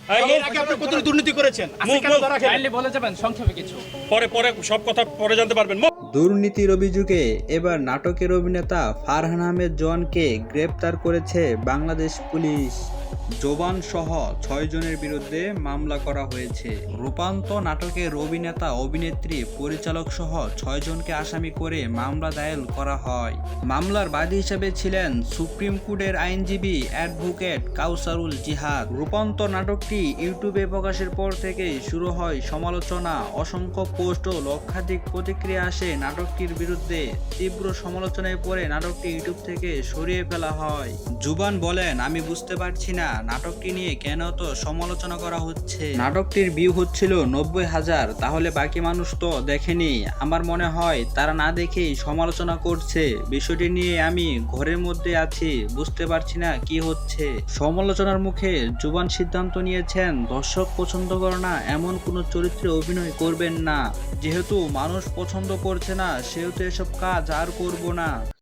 এর আগে আপনি কত দুর্নীতি করেছেন, আজকে কেন ধরা খেলেন? কাইন্ডলি বলে যাবেন সংক্ষেপে কিছু। পরে পরে সব কথা পরে জানতে পারবেন। দুর্নীতির অভিযোগে এবার নাটকের অভিনেতা ফারহান আহমেদ জোয়ানকে গ্রেপ্তার করেছে বাংলাদেশ পুলিশ। জোবান সহ 6 জনের বিরুদ্ধে মামলা করা হয়েছে। রূপান্তর নাটকের অভিনেতা, অভিনেত্রী, পরিচালক সহ 6 জনকে আসামি করে মামলা দায়ের করা হয়। মামলার বাদী হিসেবে ছিলেন সুপ্রিম কোর্টের আইনজীবী অ্যাডভোকেট কাউসারুল জিহাদ। রূপান্তর নাটকটি ইউটিউবে প্রকাশের পর থেকেই শুরু হয় সমালোচনা। অসংখ্য পোস্ট ও লক্ষাধিক প্রতিক্রিয়া আসে নাটকটির বিরুদ্ধে। তীব্র সমালোচনায় পরে নাটকটি ইউটিউব থেকে সরিয়ে ফেলা হয়। জুবান বলেন, আমি বুঝতে পারছি না নাটকটি নিয়ে কেন তো সমালোচনা করা হচ্ছে। নাটকটির ভিউ হচ্ছিল 90,000, তাহলে বাকি মানুষ তো দেখেনি। আমার মনে হয় তারা না দেখেই সমালোচনা করছে। বিষয়টি নিয়ে আমি ঘরের মধ্যে আছি, বুঝতে পারছি না কি হচ্ছে। সমালোচনার মুখে জুবান সিদ্ধান্ত নিয়েছেন, দর্শক পছন্দ করে না এমন কোনো চরিত্রে অভিনয় করবেন না। যেহেতু মানুষ পছন্দ করছে না, সেহেতু এসব কাজ আর করব না।